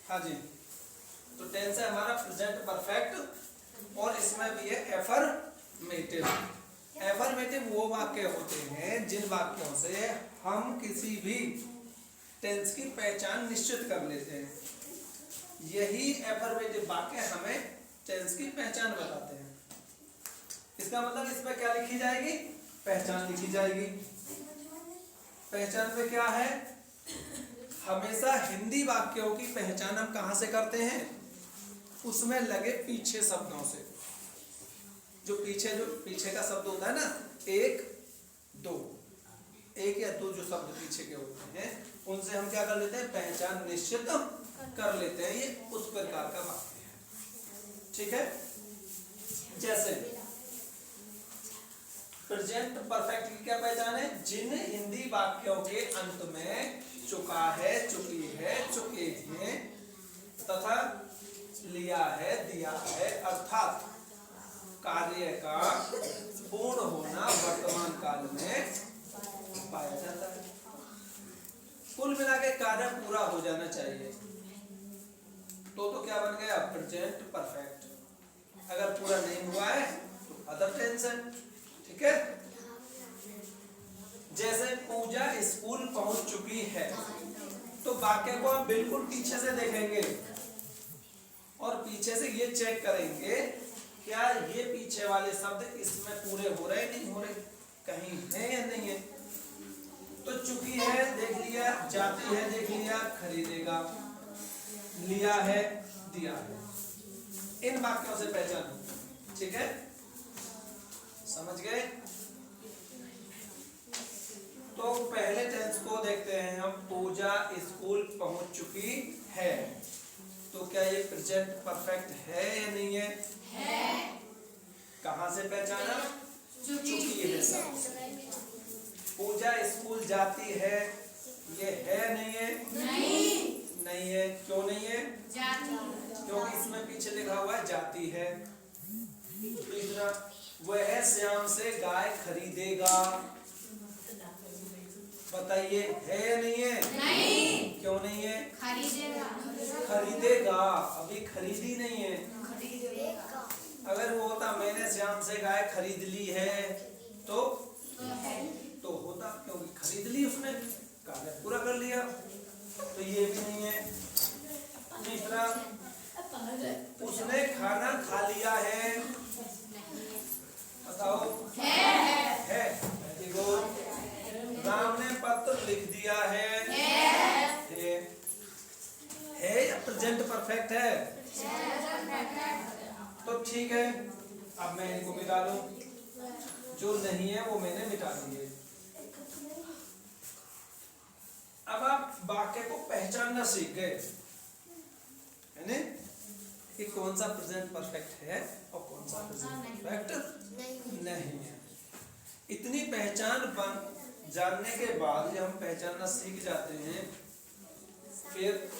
हाँ जी, तो टेंस है हमारा प्रेजेंट परफेक्ट और इसमें भी है एफर्मेटिव। एफर्मेटिव वो वाक्य होते हैं जिन वाक्यों से हम किसी भी टेंस की पहचान निश्चित कर लेते हैं। यही एफर्मेटिव वाक्य हमें टेंस की पहचान बताते हैं। इसका मतलब इसमें क्या लिखी जाएगी? पहचान लिखी जाएगी। पहचान में क्या है? हमेशा हिंदी वाक्यों की पहचान हम कहां से करते हैं? उसमें लगे पीछे शब्दों से। जो पीछे का शब्द होता है ना, एक दो, एक या दो जो शब्द पीछे के होते हैं उनसे हम क्या कर लेते हैं? पहचान निश्चित कर लेते हैं। ये उस प्रकार का वाक्य है, ठीक है। जैसे प्रेजेंट परफेक्ट की क्या पहचान है? जिन हिंदी वाक्यों के अंत में चुका है, चुकी है, चुके हैं तथा लिया है, दिया है अर्थात कार्य का पूर्ण होना वर्तमान काल में पाया जाता है। कुल मिला के कार्य पूरा हो जाना चाहिए तो क्या बन गया? Present perfect. अगर पूरा नहीं हुआ है तो अदर टेंस है, ठीक है। जैसे पूजा स्कूल पहुंच चुकी है, तो वाक्य को हम बिल्कुल पीछे से देखेंगे और पीछे से ये चेक करेंगे क्या ये पीछे वाले शब्द इसमें पूरे हो रहे नहीं हो रहे, कहीं है या नहीं है। तो चुकी है देख लिया, जाती है देख लिया, खरीदेगा, लिया है, दिया है। इन वाक्यों से पहचान, ठीक है, समझ गए। तो पहले टेंस को देखते हैं हम। पूजा स्कूल पहुंच चुकी है, तो क्या ये प्रेजेंट परफेक्ट है या नहीं है? है। कहां से पहचाना? चुकी है सब। पूजा स्कूल जाती है, ये है नहीं है? नहीं है। क्यों नहीं है? जाती। क्योंकि इसमें पीछे लिखा हुआ है जाती है। तीसरा, वह श्याम से गाय खरीदेगा, बताइए है या नहीं है? नहीं। क्यों नहीं है? खरीदेगा, अभी खरीदी नहीं है। अगर वो होता मैंने श्याम से गाय खरीद ली है तो होता, क्योंकि खरीद ली उसने, कार्य पूरा कर लिया। तो ये भी नहीं है। तीसरा, उसने खाना खा लिया है, बताओ है। राम ने पत्र लिख दिया है या प्रेजेंट परफेक्ट है? तो ठीक है, अब मैं इनको मिटा लूं, जो नहीं है वो मैंने मिटा दिए। अब आप वाक्य को पहचानना सीख गए है ना, कि कौन सा प्रेजेंट परफेक्ट है और कौन सा प्रेजेंट परफेक्ट नहीं है। इतनी पहचान जानने के बाद जब हम पहचानना सीख जाते हैं, फिर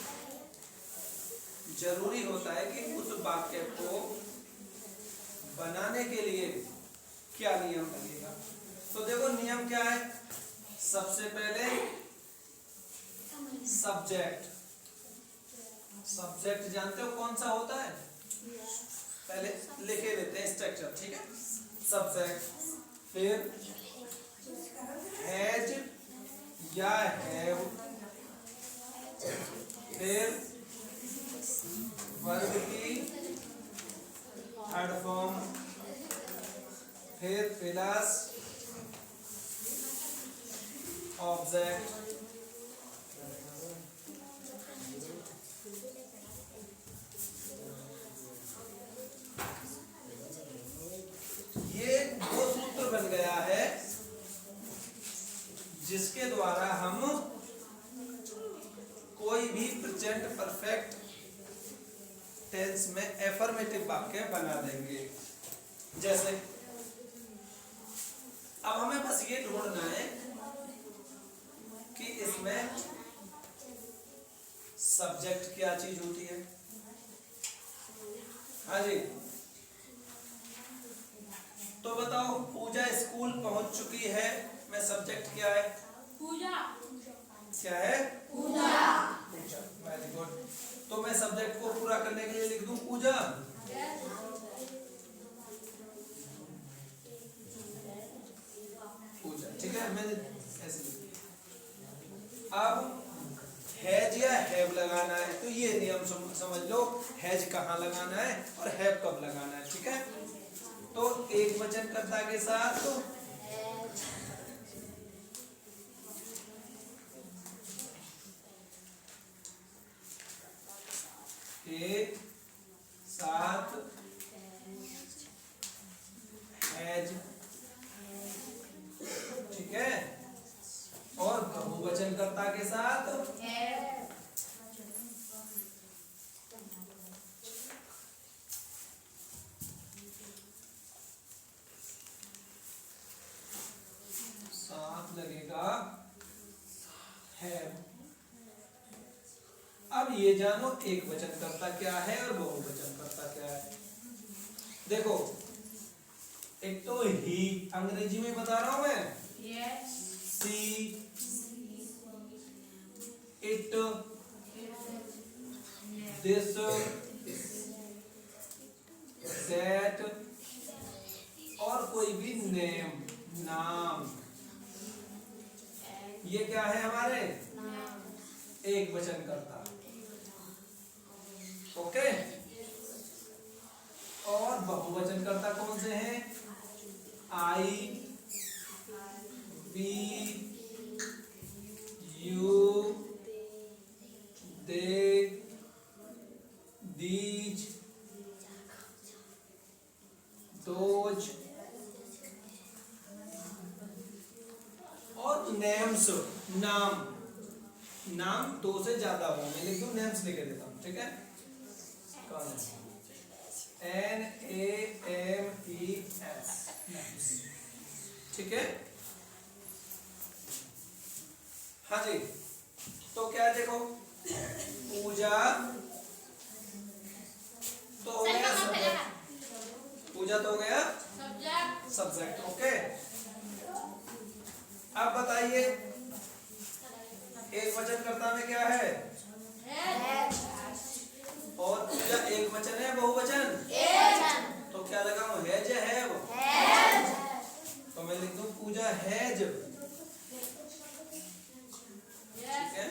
जरूरी होता है कि उस वाक्य को बनाने के लिए क्या नियम लगेगा। तो देखो नियम क्या है। सबसे पहले सब्जेक्ट। सब्जेक्ट जानते हो कौन सा होता है? पहले लिखे लेते हैं स्ट्रक्चर, ठीक है। सब्जेक्ट, फिर हैज या हैव, फिर वर्ब की थर्ड फॉर्म, फिर प्लस ऑब्जेक्ट, ये दो सूत्र बन गया है जिसके द्वारा हम कोई भी प्रेजेंट परफेक्ट टेंस में एफर्मेटिव वाक्य बना देंगे। जैसे अब हमें बस ये ढूंढना है कि इसमें सब्जेक्ट क्या चीज होती है। हाँ जी, तो बताओ पूजा स्कूल पहुंच चुकी है, मैं सब्जेक्ट क्या है? पूजा। क्या है? पूजा। Very good. तो मैं सब्जेक्ट को पूरा करने के लिए लिख दूं पूजा। पूजा, ठीक है, मैं ऐसे लिख। अब हैज या हैव लगाना है, तो ये नियम समझ लो, हैज कहाँ लगाना है और हैव कब लगाना है, ठीक है। तो एक वचन कर्ता के साथ तो के साथ हैज, ठीक है, और बहुवचन कर्ता के साथ लगेगा हैव। अब ये जानो एक वचन कर्ता क्या है और बहुवचन कर्ता क्या है। देखो, एक तो ही अंग्रेजी में बता रहा हूं मैं, सी, इट, दिस, दैट, और कोई भी नेम, नाम, ये क्या है हमारे एक वचन कर्ता, ओके। और बहुवचन कर्ता कौन से हैं? I, we, you, they, these, those, और नेम्स, नाम। नाम दो से ज्यादा हो, मैं लिख दूं, नेम्स लिख देता हूं, ठीक है। NAMES, ठीक है। हाँ जी, तो क्या देखो, पूजा तो हो गया सब्जेक्ट, पूजा तो हो गया सब्जेक्ट, ओके। अब बताइए एक वचन कर्ता में क्या है? और पूजा एक वचन है बहुवचन? तो क्या लगाऊं, हैज या हैव? तो मैं लिख दूं पूजा हैज, ठीक है।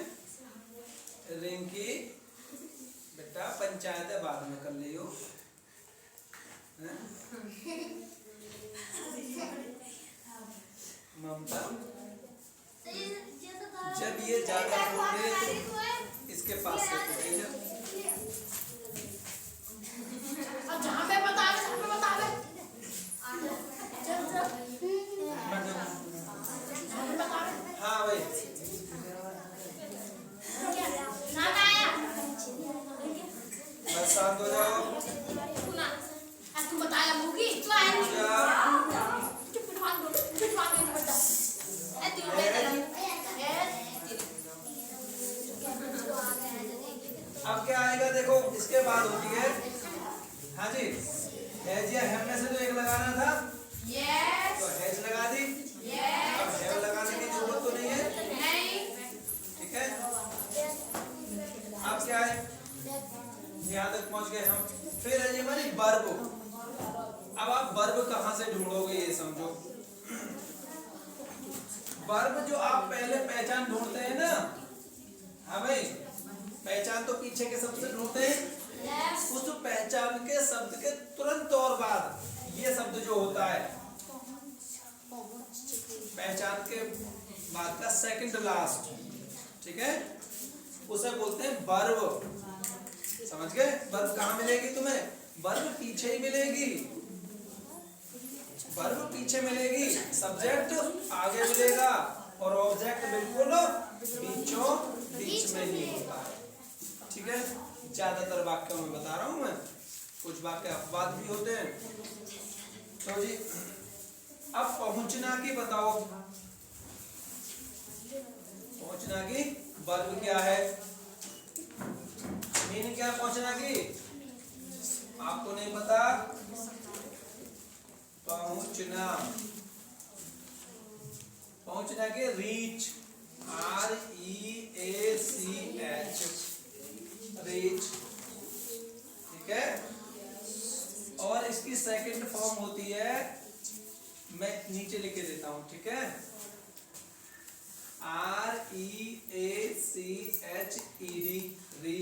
रिंकी बेटा पंचायत बाद में कर लियो, ममता जब ये ज्यादा होंगे तो इसके पास से हाँ भाई, बस शांत हो जाओ। अब क्या आएगा देखो, इसके बाद होती है, हाँ जी, हैज या हैव में से तो एक लगाना था, तो हैज लगा दी। अब हैव लगाने की जरूरत तो नहीं है, ठीक है। अब क्या है, यहाँ तक पहुंच गए हम। फिर है हमारी वर्ब। अब आप वर्ब कहाँ से ढूंढोगे ये समझो। वर्ब जो आप पहले पहचान ढूंढते हैं ना, हाँ भाई, पहचान तो पीछे के शब्द से ढूंढते हैं, उस पहचान के शब्द के तुरंत और बाद ये शब्द जो होता है, पहचान के बाद का सेकंड लास्ट, ठीक है, उसे बोलते हैं वर्ब। समझ गए? वर्ब कहाँ मिलेगी तुम्हें? वर्ब पीछे ही मिलेगी, वर्ब पीछे मिलेगी, सब्जेक्ट आगे मिलेगा और ऑब्जेक्ट बिल्कुल बीचों बीच में ही होता है, ठीक है। ज्यादातर वाक्यों में बता रहा हूं मैं, कुछ वाक्य अपवाद भी होते हैं। तो जी अब पहुंचना की बताओ, पहुंचना की वर्ब क्या है, मीनिंग क्या पहुंचना की? आपको नहीं पता? पहुंचना, पहुंचना के रीच, REACH, रीच,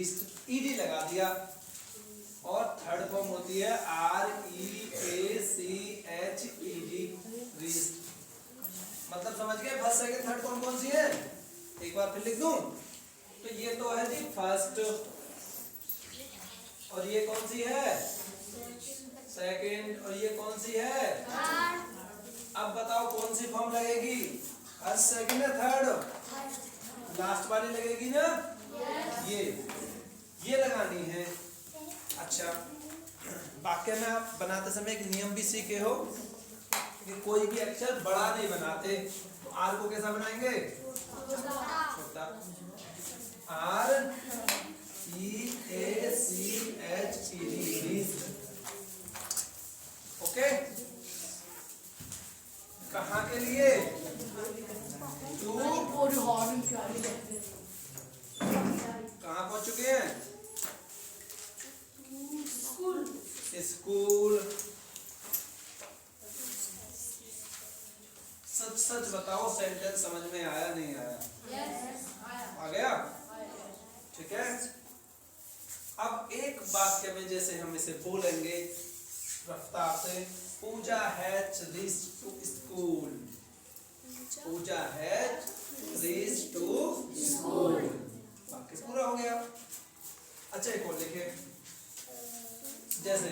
रीस्ट ईडी लगा दिया। और थर्ड फॉर्म होती है REACHED रीस्ट। मतलब समझ गए फर्स्ट सेकंड थर्ड फॉर्म कौन सी है? एक बार फिर लिख दूं तो ये तो है जी फर्स्ट, और ये कौन सी है? सेकंड, और ये कौन सी है? अब बताओ कौन सी फॉर्म लगेगी? फर्स्ट सेकंड या थर्ड? लास्ट वाली लगेगी ना? ये लगानी है। अच्छा, वाक्य में आप बनाते समय एक नियम भी सीखे हो कि कोई भी अक्षर बड़ा नहीं बनाते, तो आर को कैसा बनाएंगे? छोटा। REACHED। ओके, कहाँ के लिए? कहाँ पहुंच चुके हैं? स्कूल। सच सच बताओ सेंटेंस समझ में आया नहीं आया? आ गया? ठीक है। अब एक वाक्य में जैसे हम इसे बोलेंगे रफ्तार से, Pooja has reached to school. Pooja has reached to school. वाक्य पूरा हो गया। अच्छा, एक और लिखे, जैसे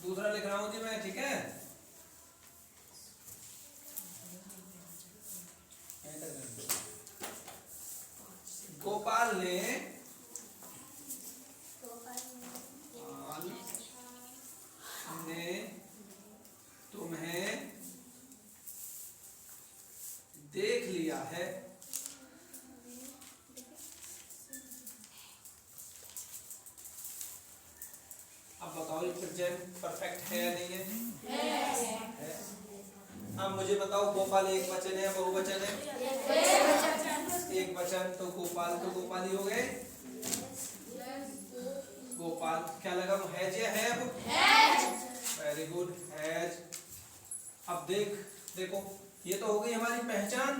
दूसरा लिख रहा हूं जी मैं, ठीक है? गोपाल ने तुम्हें देख लिया है। अब बताओ ये प्रेजेंट परफेक्ट है या नहीं है? है। अब मुझे बताओ गोपाल एक वचन है बहुवचन है? एक वचन, तो गोपाल तो गोपाल ही हो गए। गोपाल क्या लगा? हैज या हैव? Very good, has. अब देखो ये तो हो गई हमारी पहचान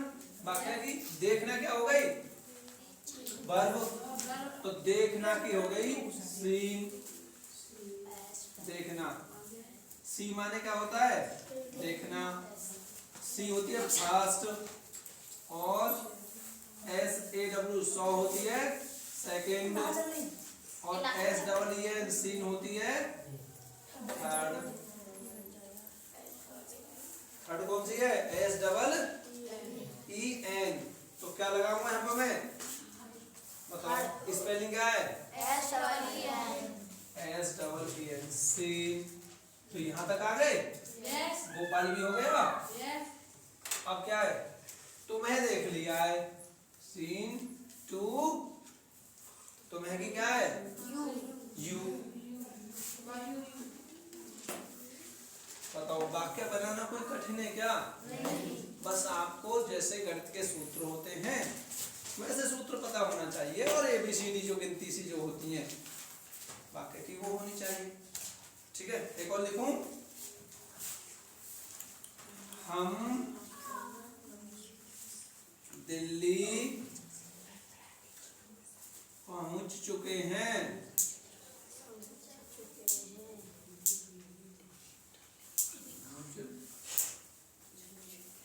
वाक्य की। देखना क्या हो गई? वर्ब। तो देखना की हो गई सीन। देखना, सी माने क्या होता है? देखना। सी होती है फास्ट, और SAW सौ होती है सेकंड, और SEEN सीन होती है थर्ड। थर्ड कौन सी है? SEEN। तो क्या लगाऊंगा यहाँ पर मैं? बताओ स्पेलिंग क्या है? SEEN seen. तो यहाँ तक आ गए? गोपाल भी हो गया। अब क्या है? तुम्हें देख लिया है, सीन टू। तुम्हें की क्या है? यू। बताओ वाक्य बनाना कोई कठिन है क्या? बस आपको जैसे गणित के सूत्र होते हैं वैसे सूत्र पता होना चाहिए, और ABCD जो गिनती सी जो होती हैं वाक्य की वो होनी चाहिए। ठीक है, एक और लिखूं, हम दिल्ली पहुंच चुके हैं।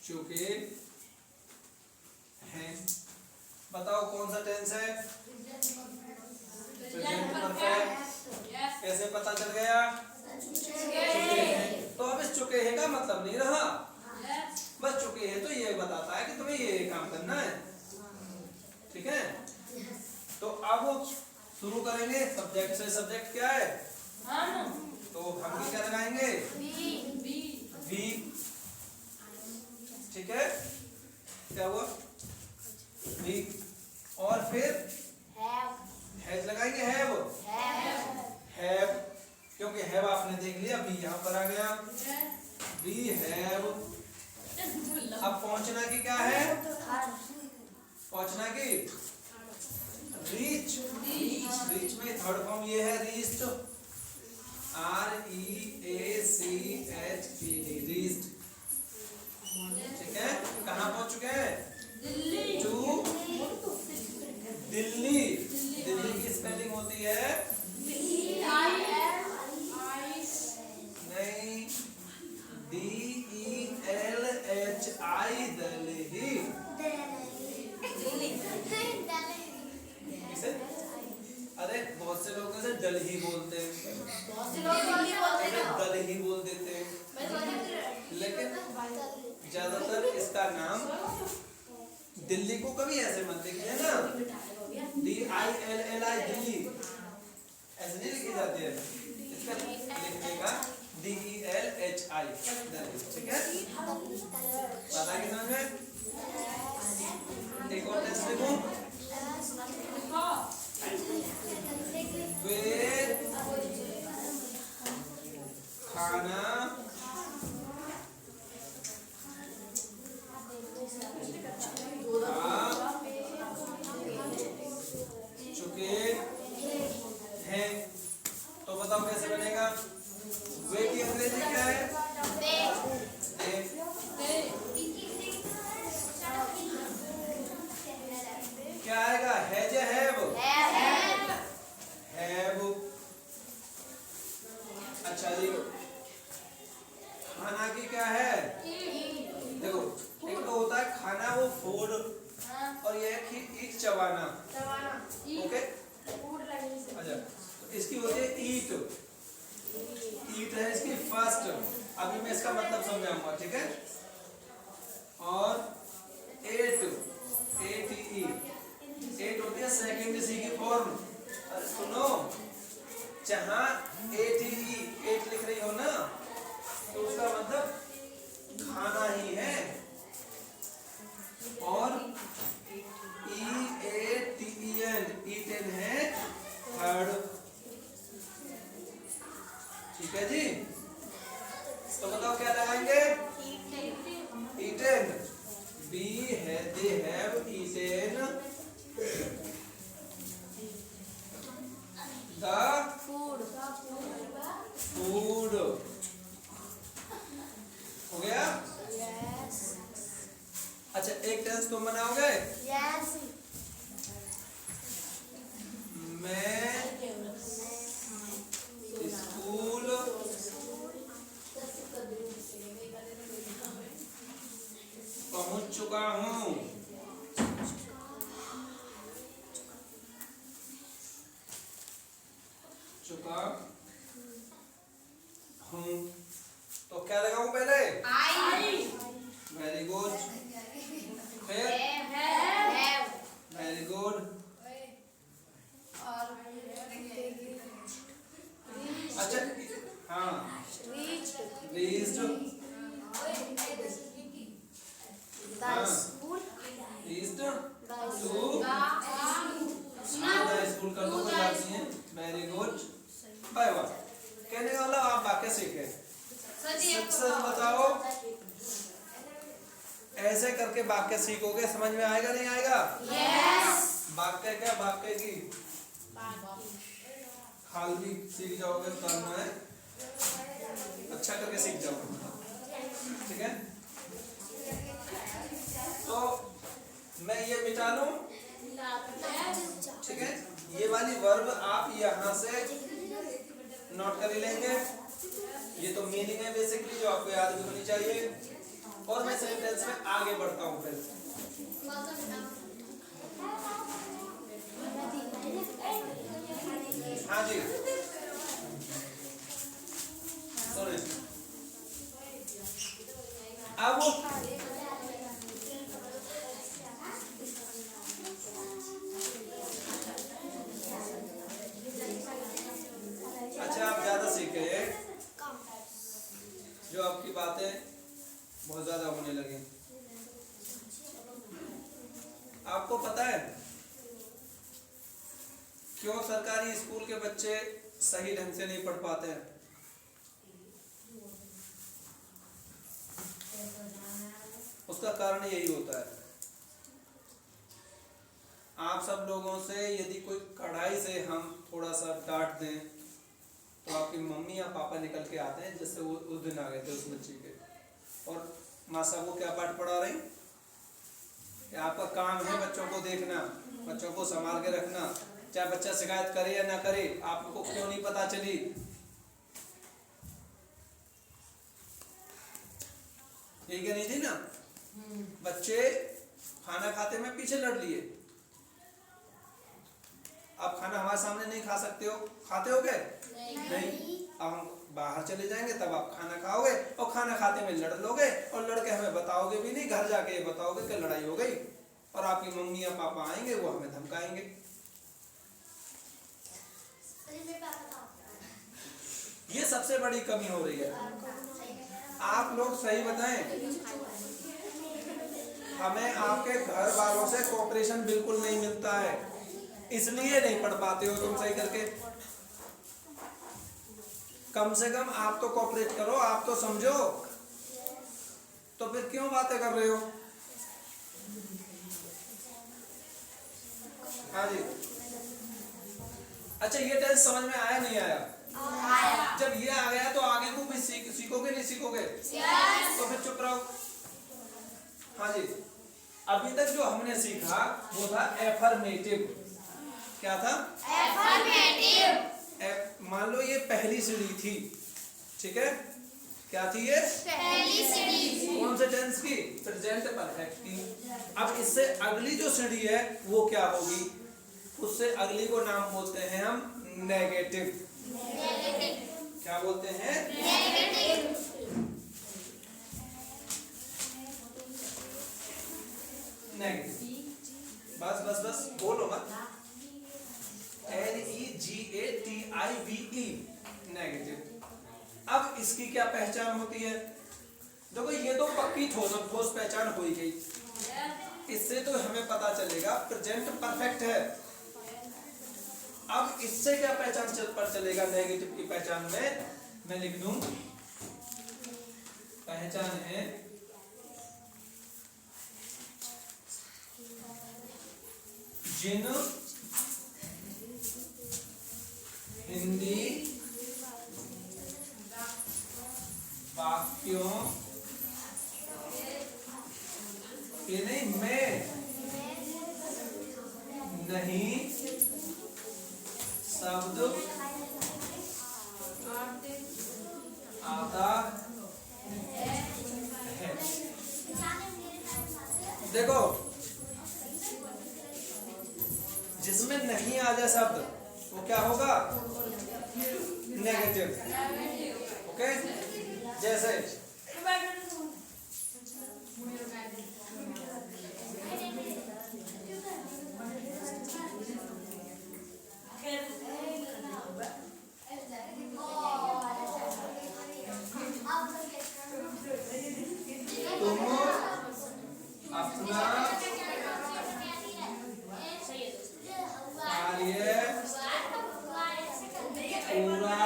चुके हैं। बताओ कौन सा टेंस है? Present perfect. कैसे पता चल गया? चुके हैं। तो अब इस चुके हैं का मतलब नहीं रहा, बस चुके हैं तो ये बताता है कि तुम्हें ये काम करना है। ठीक है, तो अब शुरू करेंगे सब्जेक्ट से। सब्जेक्ट क्या है? तो हम क्या लगाएंगे? वी। ठीक है, क्या हुआ? वी। और फिर हैज लगाएंगे, हैव। क्योंकि हैव आपने देख लिया, बी यहाँ पर आ गया। We have. अब पहुंचना की क्या है? पहुंचना की रीच। रीच में थर्ड फॉर्म ये है रीच्ड, REACHED। दल ही बोलते हैं, दल ही बोल देते हैं, लेकिन ज्यादातर इसका नाम दिल्ली को कभी ऐसे मत लिखिए ना, DILLI दिल्ली ऐसे नहीं लिखी जाती है, इसका लिखने का DELHI दिल्ली, ठीक है। पता है समझ में? एक और टेस्ट लिखूं, वे खाना चुके हैं, तो बताओ कैसे बनेगा? वे की अंग्रेजी क्या है? क्या आएगा? हैज या हैव? हैव। अच्छा जी, खाना की क्या है? देखो, एक तो होता है खाना वो फूड, और ये है कि ईट चबाना, ओके। अच्छा, तो इसकी होती है ईट, ईट है इसकी फर्स्ट, अभी मैं इसका मतलब समझाऊंगा, ठीक है। और एट, ATE, एट होती है सेकंड सी की फॉर्म। अरे सुनो, जहां ATE एट लिख रही हो ना, तो उसका मतलब खाना ही है, और EATEN, ईटेन है थर्ड, ठीक है जी। तो बताओ क्या लगाएंगे? ईटेन, बी है, they have eaten the food, हो गया। अच्छा, एक टेंस तुम बनाओगे? मैं स्कूल पहुंच चुका हूँ, तो क्या लगाऊं पहले? वेरी गुड, फिर वेरी गुड, अच्छा हाँ, रीच्ड, हाँ, रीच्ड टू स्कूल कर दो, कोई बात नहीं है, वेरी गुड। बाय बाय, कहने वाला आप वाक्य सीखे, सक्सेस बताओ, ऐसे करके वाक्य सीखोगे, समझ में आएगा नहीं आएगा? यस। वाक्य क्या, वाक्य की खाल भी सीख जाओगे, उतारना है, अच्छा करके सीख जाओगे, ठीक है। तो मैं ये मिटा लूं, ठीक है। ये वाली वर्ब आप यहाँ से नोट कर लेंगे, ये तो मीनिंग है बेसिकली, जो आपको याद भी होनी चाहिए। और मैं सेंटेंस में आगे बढ़ता हूँ फिर। हाँ जी, सुने अब अच्छा, आप ज्यादा सीख गए, जो आपकी बातें बहुत ज्यादा होने लगी। आपको पता है क्यों सरकारी स्कूल के बच्चे सही ढंग से नहीं पढ़ पाते हैं? उसका कारण यही होता है, आप सब लोगों से यदि कोई कड़ाई से हम थोड़ा सा डांट दें, तो आपकी मम्मी या पापा निकल के आते हैं, जैसे वो उस दिन आ गए थे उस बच्चे के, और माँ साहब को क्या पाठ पढ़ा रही? आपका काम है बच्चों को देखना, बच्चों को संभाल के रखना, चाहे बच्चा शिकायत करे या ना करे, आपको क्यों नहीं पता चली? ठीक है, नहीं थी ना? बच्चे खाना खाते में पीछे लड़ लिए, अब आप खाना हमारे सामने नहीं खा सकते हो, खाते हो क्या? नहीं। अब हम बाहर चले जाएंगे तब आप खाना खाओगे और खाना खाते में लड़ लोगे और लड़के हमें बताओगे भी नहीं, घर जाके ये बताओगे कि लड़ाई हो गई और आपकी मम्मी या पापा आएंगे वो हमें धमकाएंगे। ये सबसे बड़ी कमी हो रही है। आप लोग सही बताएं, हमें आपके घर वालों से कोऑपरेशन बिल्कुल नहीं मिलता है, इसलिए नहीं पढ़ पाते हो तुम सही करके। कम से कम आप तो कोऑपरेट करो, आप तो समझो, तो फिर क्यों बातें कर रहे हो? हाँ जी। अच्छा, ये टेस्ट समझ में आया नहीं आया? आया। जब ये आ गया तो आगे को भी सीखोगे नहीं सीखोगे? तो फिर चुप रहो। हाँ जी। अभी तक जो हमने सीखा वो था एफर्मेटिव। क्या था? एफर्मेटिव। मान लो ये पहली सीढ़ी थी, ठीक है? क्या थी ये? पहली सीढ़ी। कौन से टेंस की? प्रेजेंट परफेक्ट की। अब इससे अगली जो सीढ़ी है वो क्या होगी? उससे अगली को नाम बोलते हैं हम नेगेटिव। क्या बोलते हैं? नेगेटिव। नेगेटिव। बस बस बस बोलो मत। NEGATIVE negative. अब इसकी क्या पहचान होती है? देखो ये तो पक्की ठोस पहचान हो ही गई, इससे तो हमें पता चलेगा प्रेजेंट परफेक्ट है। अब इससे क्या पहचान चलेगा नेगेटिव की पहचान में? मैं लिख दूं, पहचान है जिन हिंदी वाक्यों के में नहीं शब्द आता है। देखो, जिसमें नहीं आ जाए शब्द वो क्या होगा? नेगेटिव। ओके, जैसे तुम अपना कार्य पूरा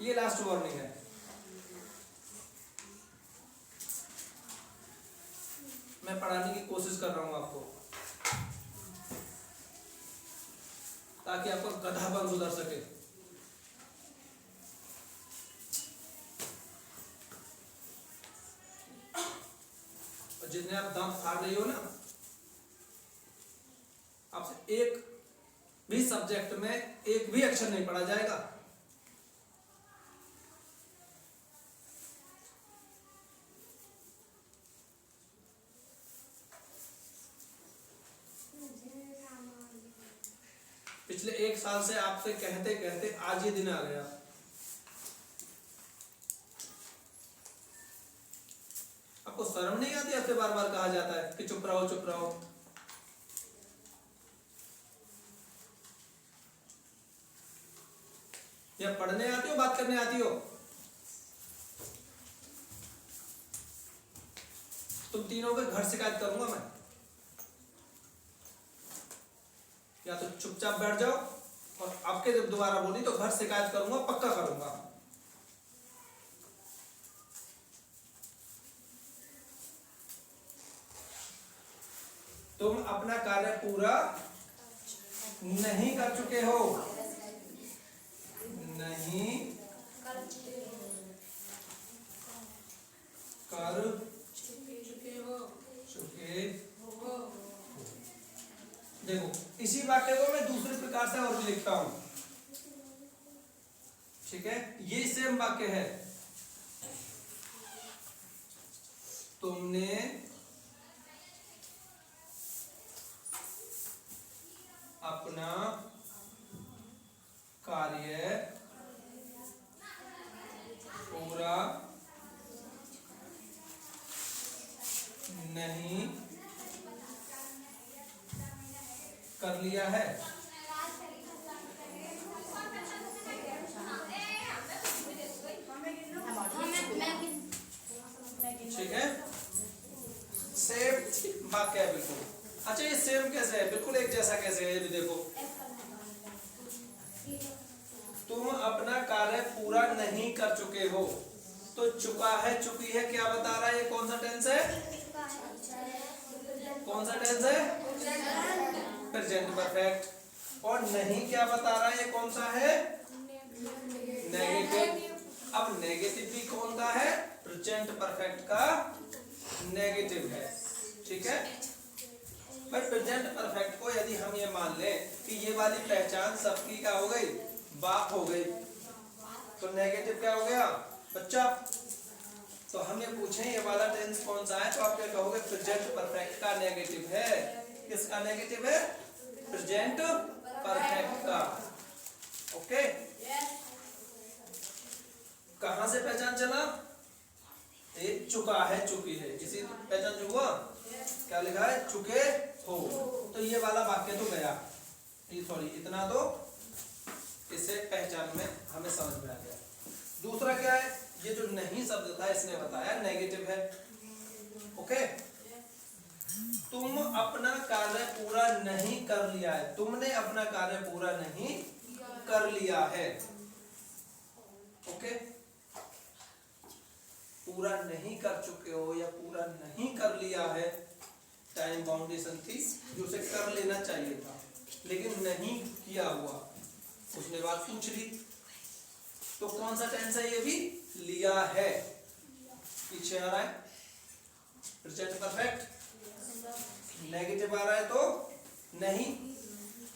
ये लास्ट वार्निंग है। मैं पढ़ाने की कोशिश कर रहा हूं आपको, ताकि आपका गधापन सुधर सके। और जितने आप दांत फाड़ रही हो ना, आपसे एक भी सब्जेक्ट में एक भी अक्षर नहीं पढ़ा जाएगा। पिछले एक साल से आपसे कहते कहते आज ये दिन आ गया। आपको शर्म नहीं आती? आपसे बार बार कहा जाता है कि चुप रहो चुप रहो। या पढ़ने आती हो, बात करने आती हो? तुम तीनों के घर शिकायत करूंगा मैं। या तो चुपचाप बैठ जाओ, और आपके जब दोबारा बोली तो घर शिकायत करूंगा, पक्का करूंगा। तुम अपना कार्य पूरा नहीं कर चुके हो। नहीं कर चुके हो। लिखता हूं, ठीक है। ये सेम वाक्य है, तुमने अपना कार्य पूरा नहीं कर लिया है। ठीक है, सेम वाक्य है बिल्कुल। अच्छा, ये सेम कैसे है, बिल्कुल एक जैसा कैसे है, ये भी देखो। तुम अपना कार्य पूरा नहीं कर चुके हो, तो चुका है चुकी है क्या बता रहा है, ये कौन सा टेंस है, कौन सा टेंस है, प्रेजेंट परफेक्ट। और नहीं क्या बता रहा है, ये कौन सा है, नेगेटिव। अब नेगेटिव भी कौन का है, प्रेजेंट परफेक्ट का नेगेटिव है, ठीक है। बट प्रेजेंट परफेक्ट को यदि हम ये मान लें कि ये वाली पहचान सबकी क्या हो गई, बाप हो गई, तो नेगेटिव क्या हो गया बच्चा। तो हम ये पूछें ये वाला टेंस कौन सा है, तो आप क्या कहोगे, प्रेजेंट परफेक्ट का नेगेटिव है। किसका नेगेटिव है, प्रेजेंट परफेक्ट का। ओके, कहां से पहचान चला, ये चुका है चुकी है, इसी पहचान जो हुआ, क्या लिखा है, चुके हो। तो ये वाला वाक्य तो गया, ये सॉरी इतना तो इससे पहचान में हमें समझ में आ गया। दूसरा क्या है, ये जो नहीं शब्द था इसने बताया नेगेटिव है। ओके, तुम अपना कार्य पूरा नहीं कर लिया है, तुमने अपना कार्य पूरा नहीं कर लिया है। ओके, पूरा नहीं कर चुके हो या पूरा नहीं कर लिया है, टाइम बाउंडेशन थी जो उसे कर लेना चाहिए था लेकिन नहीं किया हुआ, उसने बात पूछ ली, तो कौन सा टेंस है, ये भी लिया है, पीछे आ रहा है प्रेजेंट परफेक्ट, नेगेटिव आ रहा है तो नहीं,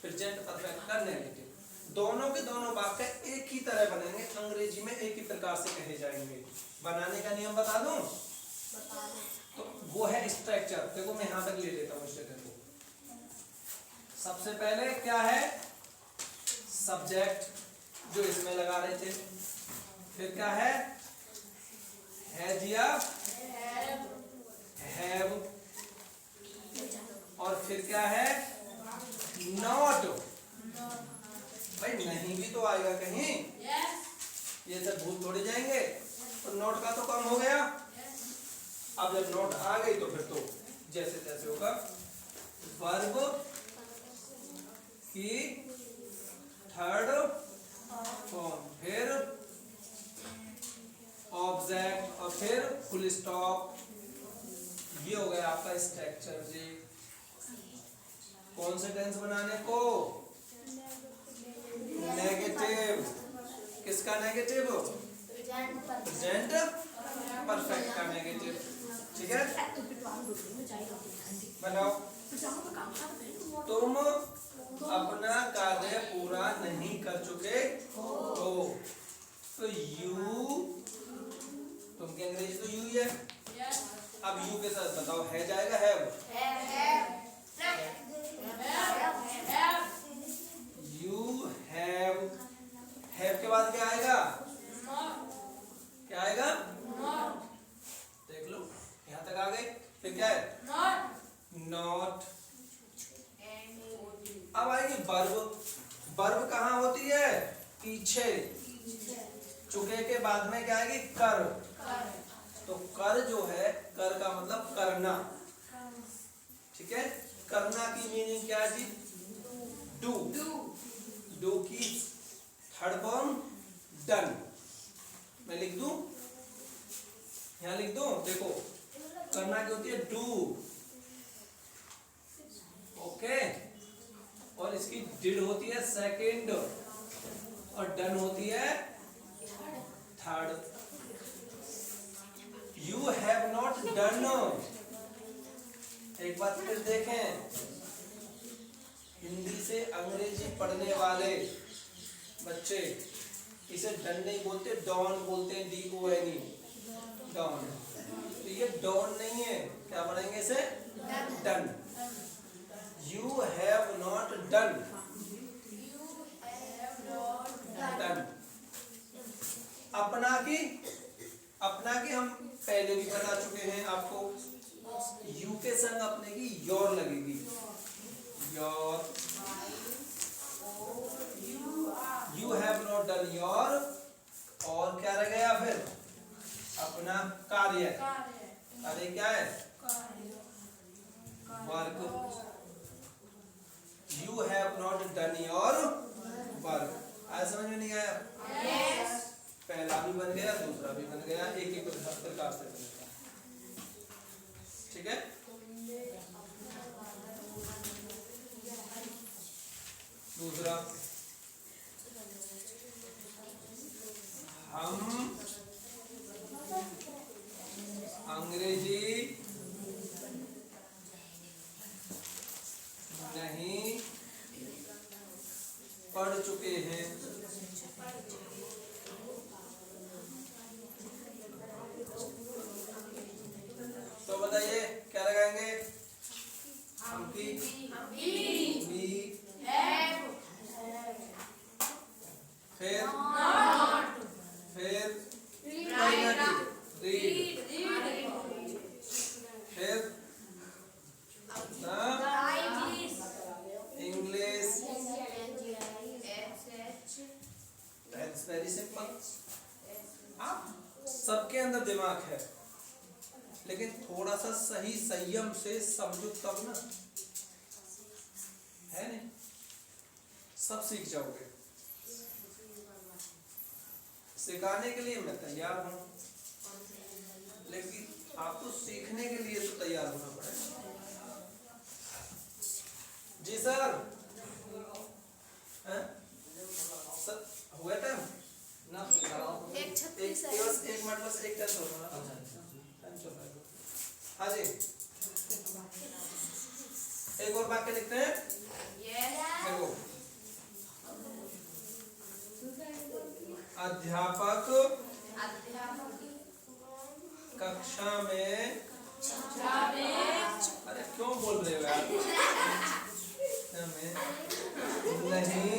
प्रेजेंट परफेक्ट का नेगेटिव। दोनों के दोनों वाक्य एक ही तरह बनेंगे, अंग्रेजी में एक ही प्रकार से कहे जाएंगे। बनाने का नियम बता दूं, तो वो है स्ट्रक्चर। देखो मैं यहां तक ले लेता हूं स्ट्रक्चर को। सबसे पहले क्या है, सब्जेक्ट जो इसमें लगा रहे थे, फिर क्या है, हैज या हैव, और फिर क्या है, नॉट। भाई नहीं भी तो आएगा कहीं, ये सब भूल थोड़ी जाएंगे, तो नॉट का तो काम हो गया। अब जब नोट आ गई तो फिर तो जैसे तैसे होगा, वर्ब की थर्ड फॉर्म, फिर ऑब्जेक्ट और फिर फुल स्टॉप। ये हो गया आपका स्ट्रक्चर जी। कौन से टेंस बनाने को, नेगेटिव। किसका नेगेटिव, प्रेजेंट परफेक्ट का नेगेटिव, ठीक है। बनाओ, तुम अपना कार्य पूरा नहीं कर चुके हो, तो यू, तुम के अंग्रेजी तो यू ही है। अब यू के साथ बताओ है जाएगा हैव, यू हैव, हैव के बाद क्या आएगा, क्या आएगा, देख लो यहां तक आ गए, फिर क्या है, नॉट। अब आएगी वर्ब। वर्ब कहाँ होती है, पीछे, चुके के बाद में क्या आएगी, कर। तो कर जो है, कर का मतलब करना, ठीक है। करना की मीनिंग क्या है जी, डू। डू की थर्ड फॉर्म डन। मैं लिख दूं, यहां लिख दूं, देखो करना की होती है डू, ओके, और इसकी डिड होती है सेकंड, और डन होती है third. You have not done, एक बार फिर देखें, हिंदी से अंग्रेजी पढ़ने वाले बच्चे इसे डन नहीं बोलते, डॉन बोलते हैं, DONE, डॉन। तो ये डॉन नहीं है, क्या पढ़ेंगे इसे? Done. You have not done, done. अपना की हम पहले भी बता चुके हैं आपको। यू के संग अपने की योर लगेगी, your. You have not done your, और क्या रह गया फिर? अपना कार्य। कार्य क्या है? Work. You have not done your work. आया समझ में नहीं आया? yes. पहला भी बन गया, दूसरा भी बन गया, एक एक प्रकार से बनेगा। ठीक है। दूसरा, हम अंग्रेजी नहीं पढ़ चुके हैं। तो बताइए क्या लगाएंगे? हम की भी, फिर रीड, फिर इंग्लिश। That's very simple. आप सबके अंदर दिमाग है, लेकिन थोड़ा सा सही संयम से समझो तब ना, है नहीं? सब सीख जाओगे। सिखाने के लिए मैं तैयार हूं, लेकिन आपको सीखने के लिए तो तैयार होना पड़ेगा। जी सर, हुआ टाइम ना? एक मिनट बस, एक टेस्ट होगा। हाँ जी, एक और वाक्य लिखते हैं। देखो, अध्यापक कक्षा में, अरे क्यों बोल रहे हो यार? नहीं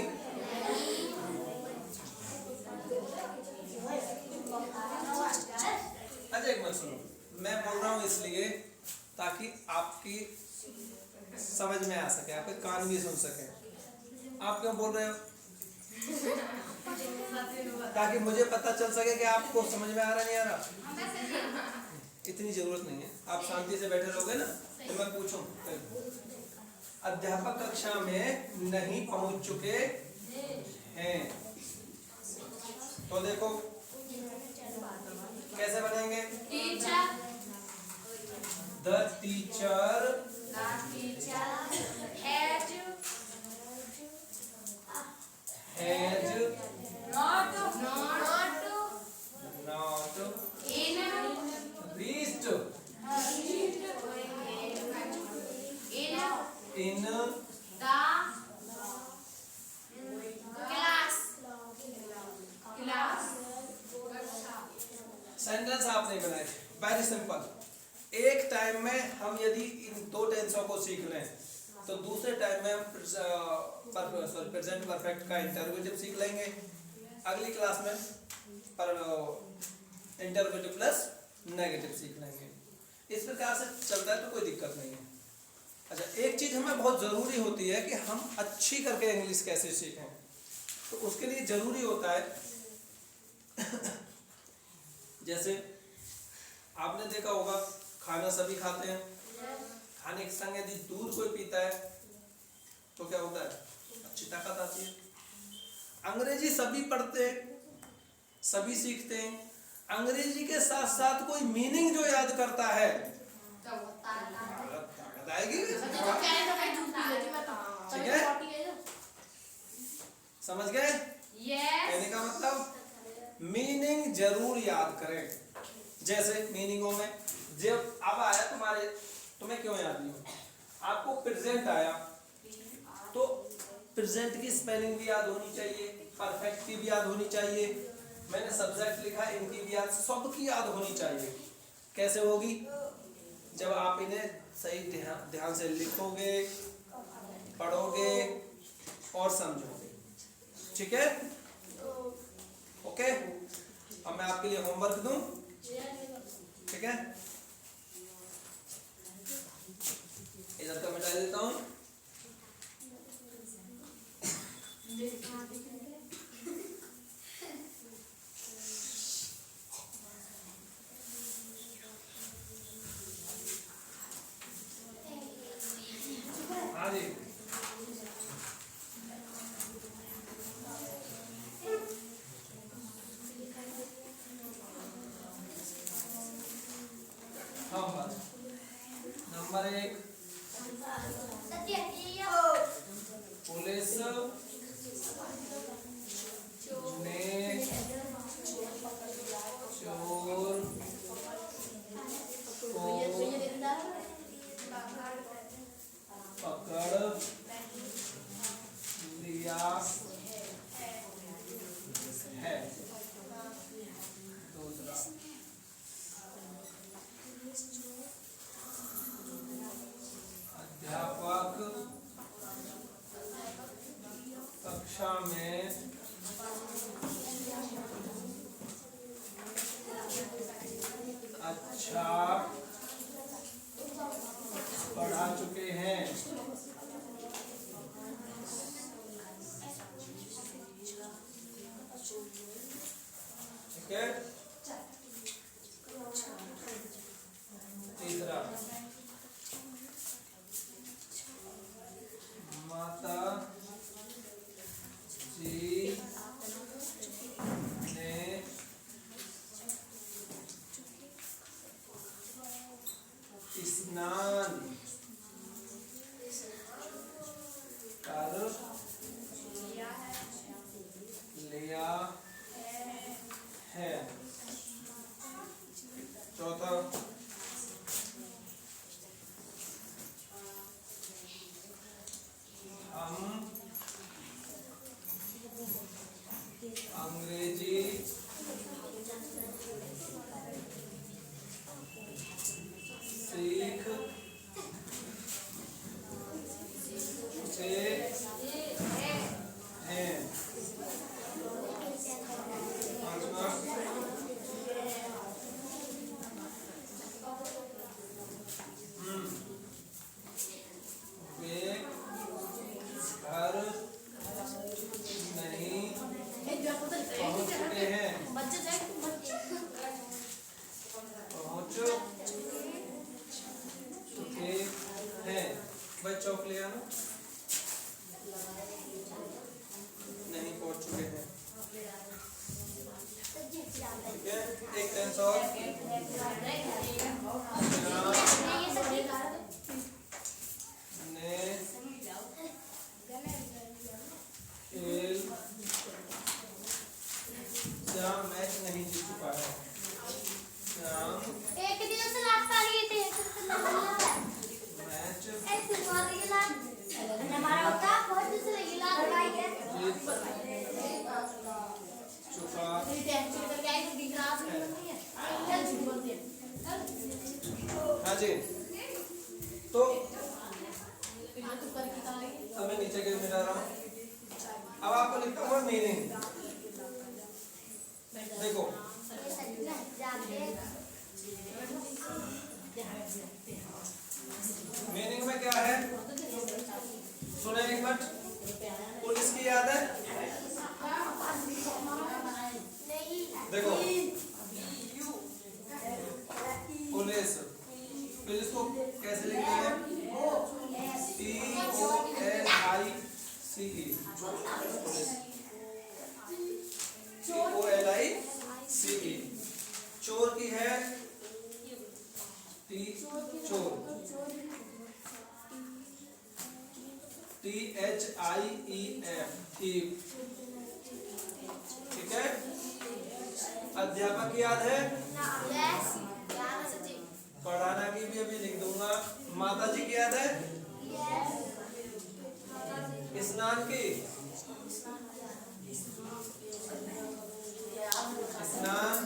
अच्छा एक बात सुनो, मैं बोल रहा हूँ इसलिए ताकि आपकी समझ में आ सके, आपके कान भी सुन सके। आप क्यों बोल रहे हो? ताकि मुझे पता चल सके कि आपको समझ में आ रहा नहीं आ रहा। इतनी जरूरत नहीं है, आप शांति से बैठे रहोगे ना तो मैं पूछूं। अध्यापक कक्षा में नहीं पहुंच चुके हैं, तो देखो कैसे बनेंगे? The teacher has not reached in the class। Sentence आप नहीं बनाए, वेरी सिंपल। एक टाइम में हम यदि इन दो टेंसों को सीख लें तो दूसरे टाइम में हम प्रेजेंट परफेक्ट का इंटरोगेटिव सीख लेंगे। अगली क्लास में इंटरोगेटिव प्लस नेगेटिव सीख लेंगे। इस प्रकार से चलता है तो कोई दिक्कत नहीं है। अच्छा, एक चीज हमें बहुत जरूरी होती है कि हम अच्छी करके इंग्लिश कैसे सीखें। तो उसके लिए जरूरी होता है जैसे आपने देखा होगा, खाना सभी खाते हैं, खाने के संग यदि दूध कोई पीता है तो क्या होता है? अच्छी ताकत आती है। अंग्रेजी सभी पढ़ते हैं, सभी सीखते हैं। अंग्रेजी के साथ साथ कोई मीनिंग जो याद करता है ताकत आएगी। ठीक है, समझ गए? कहने का मतलब मीनिंग जरूर याद करें। जैसे मीनिंगों में जब अब आया तुम्हें क्यों याद नहीं? आपको प्रेजेंट आया तो प्रेजेंट की स्पेलिंग भी याद होनी चाहिए, परफेक्ट की भी याद होनी चाहिए, मैंने सब्जेक्ट लिखा इनकी भी याद, सबकी याद होनी चाहिए। कैसे होगी? जब आप इन्हें सही ध्यान से लिखोगे, पढ़ोगे और समझोगे। ठीक है? ओके, अब मैं आपके लिए होमवर्क दूं। ठीक है, इधर का मिटा देता हूं। हाँ जी, नंबर 1 पुलिस ने चोर को पकड़ लिया है। दूसरा, अध्यापक कक्षा में अच्छा पढ़ा चुके हैं। ठीक है। तीसरा, माता जी ने स्नान कर लिया है। चौथा, हम अंग्रेजी सीख चुके हैं। पांचवा, वे घर नहीं पहुंच चुके हैं। पहुंच चुके हैं। भाई चौक ले आना। नहीं पहुंच चुके हैं। ठीक है, एक टेंस और। ने खेल श्याम मैच नहीं जीत चुका है। श्याम हाँ जी, तो अब मैं नीचे के मिटा रहा हूँ। अब आपको लिखता हूँ मीनिंग। देखो, मीनिंग में क्या है सुने एक मिनट। पुलिस की याद है? देखो, पुलिस, पुलिस को कैसे लिखते हैं? POLICE। चोर की है चोर, THIEF। ठीक है। अध्यापक की याद है? पढ़ाना की भी अभी लिख दूंगा। माता जी की याद है? स्नान की, स्नान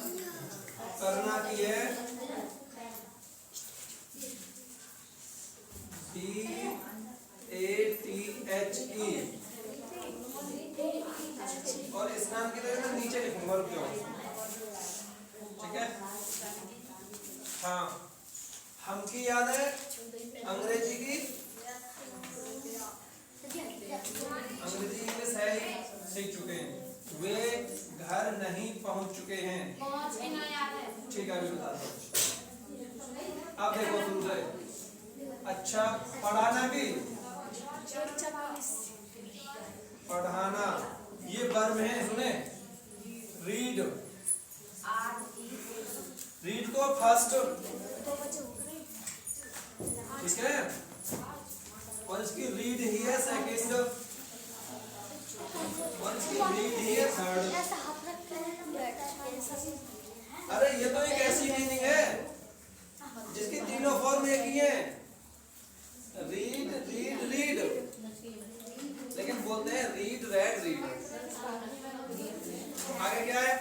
करना की है DATHE, और स्नान की जगह नीचे लिखूंगा, रुक जाओ, ठीक है। हाँ, हम की याद है अंग्रेजी की, अंग्रेजी इंग्लिश है ही, सीख चुके हैं। वे घर नहीं पहुंच चुके हैं, ठीक है, अभी बताता हूँ। अब देखो शुरू से, अच्छा पढ़ाना की, पढ़ाना ये वर्ब है, सुने, रीड, रीड को फर्स्ट, ठीक है, और इसकी रीड ही है सेकंड, और इसकी रीड ही है थर्ड। अरे ये तो एक ऐसी मीनिंग है जिसकी तीनों फॉर्म एक ही है, रीड रीड रीड, लेकिन बोलते हैं रीड रेड रीड। आगे क्या है,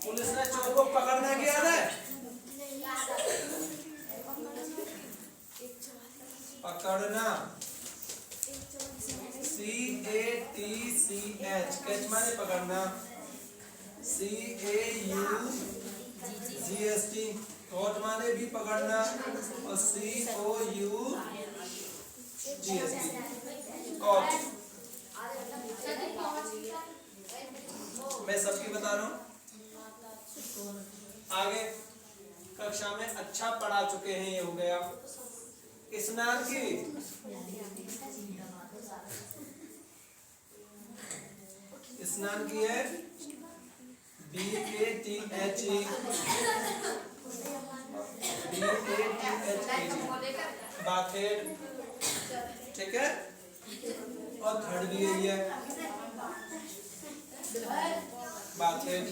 पुलिस ने चोर को पकड़ना की याद है, पकड़ना, CATCH, कैच माने पकड़ना, CAUGST, कॉट माने भी पकड़ना, और COUGST, कॉट। मैं सबकी बता रहा हूँ। आगे कक्षा में अच्छा पढ़ा चुके हैं, ये हो गया। स्नान की, स्नान की है BATHE, बाथेड, ठीक है, और थर्ड भी यही है, बाथेड।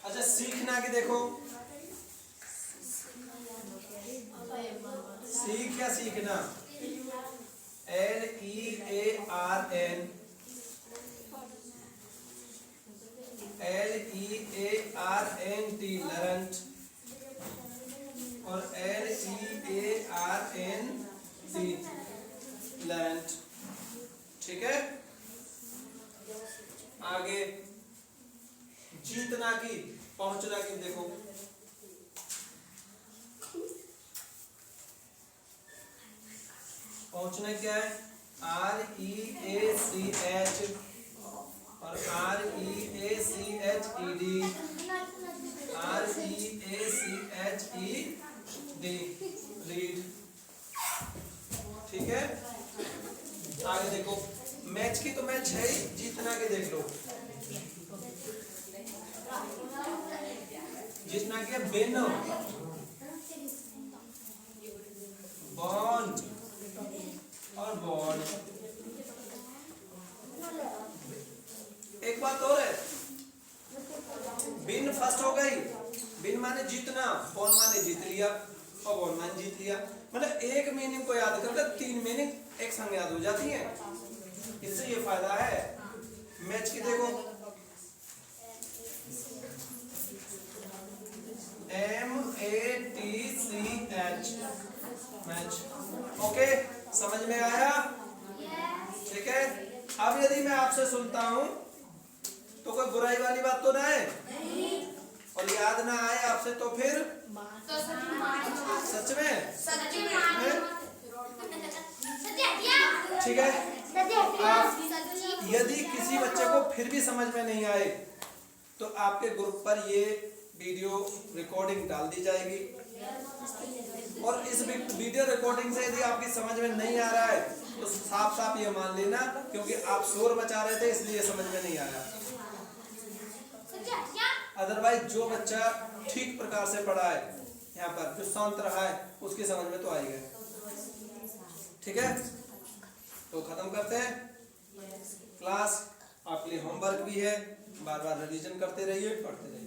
अच्छा सीखना की देखो, सीख या सीखना, LEARN, LEARNT, learnt, और LEARNT, learnt, ठीक है। आगे जीतना की, पहुंचना की देखो, पहुंचना क्या है, REACH, और REACHED, REACHED, रीड, ठीक है। आगे देखो, मैच की तो मैच है ही, जीतना के देख लो, जीतना क्या, बिन, बॉन्ड और बॉन्ड। एक बात और है, बिन फर्स्ट हो गई, बिन माने जीतना, बॉन्ड माने जीत लिया, और बॉन्ड माने जीत लिया, मतलब एक मीनिंग को याद करके तीन मीनिंग एक संग याद हो जाती है, इससे ये फायदा है। मैच की देखो, MATCH, मैच, ओके, समझ में आया, ठीक है। अब यदि मैं आपसे सुनता हूं तो कोई बुराई वाली बात तो ना है, और याद ना आए आपसे तो फिर सच में, ठीक है। यदि किसी बच्चे को फिर भी समझ में नहीं आए तो आपके ग्रुप पर ये वीडियो रिकॉर्डिंग डाल दी जाएगी, और इस वीडियो रिकॉर्डिंग से यदि आपकी समझ में नहीं आ रहा है तो साफ साफ ये मान लेना, क्योंकि आप शोर मचा रहे थे इसलिए समझ में नहीं आया। अदरवाइज जो बच्चा ठीक प्रकार से पढ़ा है, यहाँ पर जो शांत रहा है, उसकी समझ में तो आएगा, ठीक है। तो खत्म करते हैं क्लास, आपके लिए होमवर्क भी है, बार बार रिवीजन करते रहिए, पढ़ते रहिए।